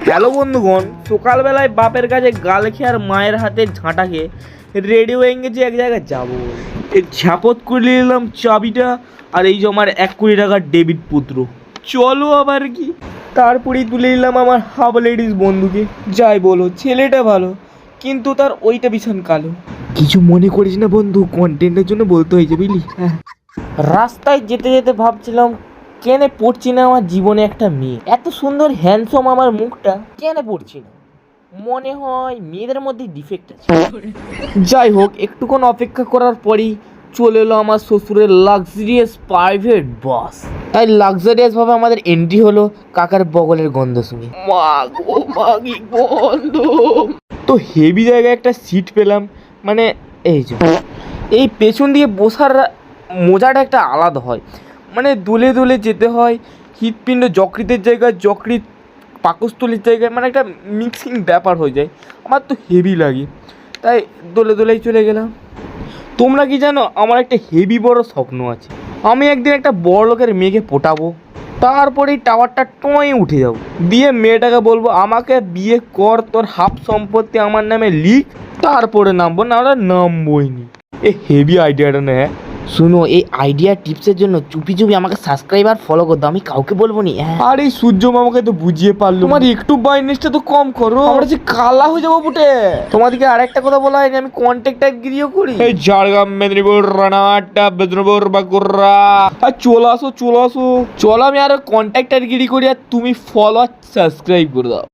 Hello বন্ধুগণ, সকালবেলায় বাপের কাছে গাল খেয়ে আর মায়ের হাতে ঝাঁটা খেয়ে রেডি হয়ে গেছি এক জায়গায় যাবো বলে। এই ঝাপত করে নিলাম চাবিটা, আর এই যে আমার 1 কোটি টাকার ডেবিট পুত্র, চলো আবার কি। তারপরেই তুলে নিলাম আমার হাফ লেডিস বন্ধুকে। যাই বলো, ছেলেটা ভালো, কিন্তু তার ওইটা ভীষণ কালো। কিছু মনে করিস না বন্ধু, কন্টেন্টের জন্য বলতে হয়েছে বুঝলি। হ্যাঁ, রাস্তায় যেতে যেতে ভাবছিলাম কেন পড়ছি না আমার জীবনে একটা মেয়ে। এত সুন্দর হ্যান্ডসাম আমার মুখটা, কেন পড়ছি না? মনে হয় মেয়েদের মধ্যে ডিফেক্ট আছে। যাই হোক, একটুক্ষণ অপেক্ষা করার পরেই চলে এলো আমার শ্বশুরের লাক্সারিয়াস প্রাইভেট বাস। তাই লাক্সারিয়াস ভাবে আমাদের এন্ট্রি হলো কাকার বগলের গন্ধ শুনে। মা গো মাগি গন্ধ। তো হেভি জায়গায় একটা সিট পেলাম, মানে এই যে এই পেছন দিয়ে বসার মজাটা একটা আলাদা হয়। মানে দোলে দোলে যেতে হয়, হৃৎপিণ্ড যকৃতের জায়গায়, যকৃৎ পাকস্থলীর জায়গায়, মানে একটা মিক্সিং ব্যাপার হয়ে যায়। আমার তো হেভি লাগে, তাই দোলে দোলেই চলে গেলাম। তোমরা কি জানো, আমার একটা হেভি বড় স্বপ্ন আছে। আমি একদিন একটা বড় লোকের মেয়েকে পটাবো, তারপরেই টাওয়ারটা টয়ে উঠে যাবো, দিয়ে মেয়েটাকে বলবো আমাকে বিয়ে কর, তোর হাফ সম্পত্তি আমার নামে লিখ, তারপরে নামবো, না হলে নামবোই নি। এ হেভি আইডিয়াটা না? হ্যাঁ শুনো, এই আইডিয়া টিপসের জন্য চুপি চুপি আমাকে সাবস্ক্রাইব আর ফলো করতো, আমি কাউকে বলবো নি। আর এই সূর্য মামাকে তো বুঝিয়ে পারলো, তোমার একটু বাইনেসটা তো কম করো, আমরা যে কালা হয়ে যাবো বুটে। তোমাদেরকে আরেকটা কথা বলা হয়নি, আমি কন্ট্যাক্ট গিরিও করি। এই ঝাড়গ্রাম, মেদিনীপুর, রানাঘাটটা, মেদিনীপুর, বাঁকুড়া, আর চলে আসো চলে আসো। চলো আমি আরো কন্ট্যাক্ট গিরি করি, আর তুমি ফলো আর সাবস্ক্রাইব করে দাও।